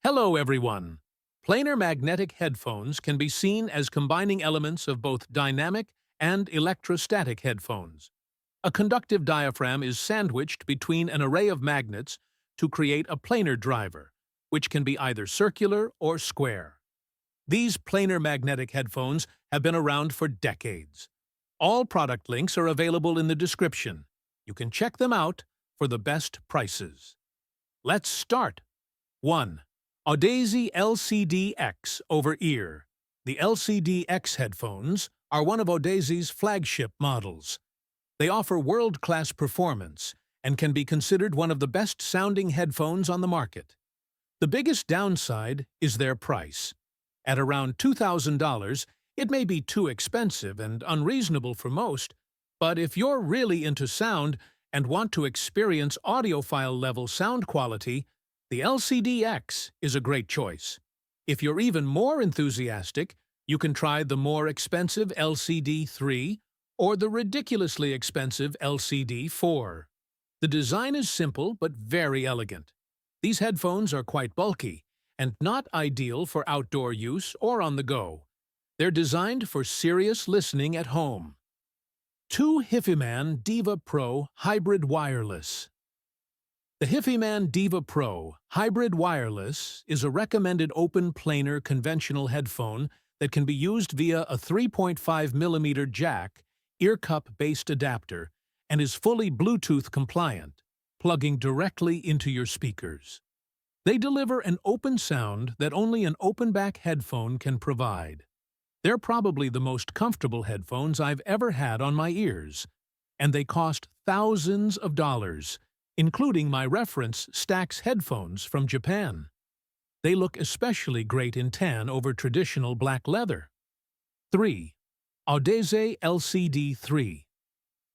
Hello, everyone. Planar magnetic headphones can be seen as combining elements of both dynamic and electrostatic headphones. A conductive diaphragm is sandwiched between an array of magnets to create a planar driver, which can be either circular or square. These planar magnetic headphones have been around for decades. All product links are available in the description. You can check them out for the best prices. Let's start. 1. Audeze LCD-3 over-ear. The LCD-3 headphones are one of Audeze's flagship models. They offer world-class performance and can be considered one of the best-sounding headphones on the market. The biggest downside is their price. At around $2,000, it may be too expensive and unreasonable for most, but if you're really into sound and want to experience audiophile-level sound quality, the LCD-3 is a great choice. If you're even more enthusiastic, you can try the more expensive LCD-3 or the ridiculously expensive LCD-4. The design is simple but very elegant. These headphones are quite bulky and not ideal for outdoor use or on the go. They're designed for serious listening at home. 2. HIFIMAN Deva Pro Hybrid Wireless. The HIFIMAN Deva Pro Hybrid Wireless is a recommended open planar conventional headphone that can be used via a 3.5mm jack ear cup-based adapter and is fully Bluetooth compliant, plugging directly into your speakers. They deliver an open sound that only an open-back headphone can provide. They're probably the most comfortable headphones I've ever had on my ears, and they cost thousands of dollars, including my reference Stax headphones from Japan. They look especially great in tan over traditional black leather. 3. Audeze LCD-3.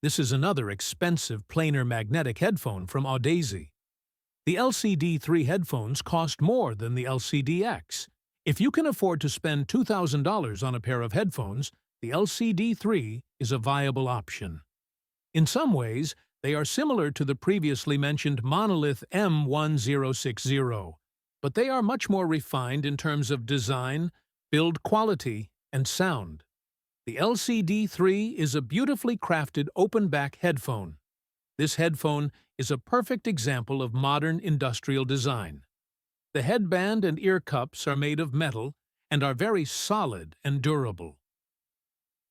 This is another expensive planar magnetic headphone from Audeze. The LCD-3 headphones cost more than the LCD-X. If you can afford to spend $2,000 on a pair of headphones, the LCD-3 is a viable option. In some ways, they are similar to the previously mentioned Monolith M1060, but they are much more refined in terms of design, build quality, and sound. The LCD-3 is a beautifully crafted open-back headphone. This headphone is a perfect example of modern industrial design. The headband and ear cups are made of metal and are very solid and durable.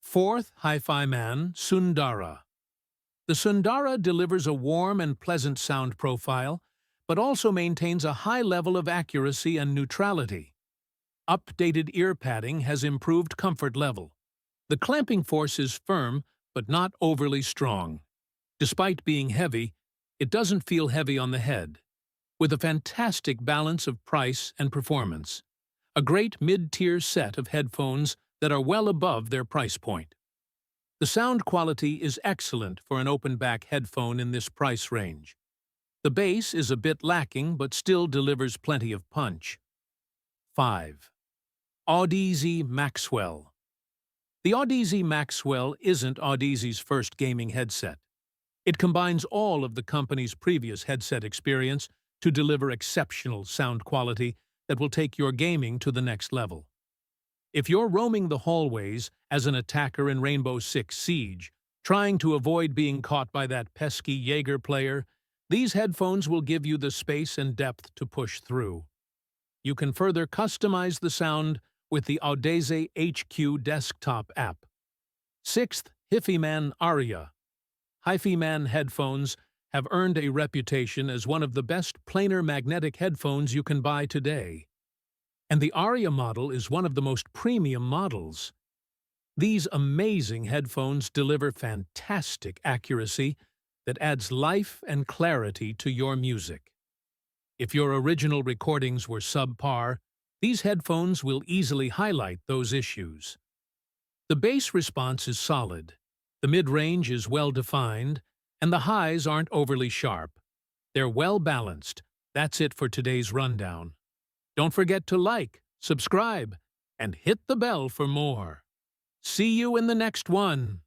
4. HIFIMAN Sundara. The Sundara delivers a warm and pleasant sound profile, but also maintains a high level of accuracy and neutrality. Updated ear padding has improved comfort level. The clamping force is firm, but not overly strong. Despite being heavy, it doesn't feel heavy on the head. With a fantastic balance of price and performance. A great mid-tier set of headphones that are well above their price point. The sound quality is excellent for an open-back headphone in this price range. The bass is a bit lacking but still delivers plenty of punch. 5. Audeze Maxwell. The Audeze Maxwell isn't Audeze's first gaming headset. It combines all of the company's previous headset experience to deliver exceptional sound quality that will take your gaming to the next level. If you're roaming the hallways as an attacker in Rainbow Six Siege, trying to avoid being caught by that pesky Jaeger player, these headphones will give you the space and depth to push through. You can further customize the sound with the Audeze HQ desktop app. 6. HIFIMAN Arya. HIFIMAN headphones have earned a reputation as one of the best planar magnetic headphones you can buy today. And the Arya model is one of the most premium models. These amazing headphones deliver fantastic accuracy that adds life and clarity to your music. If your original recordings were subpar, these headphones will easily highlight those issues. The bass response is solid, the mid-range is well-defined, and the highs aren't overly sharp. They're well-balanced. That's it for today's rundown. Don't forget to like, subscribe, and hit the bell for more. See you in the next one.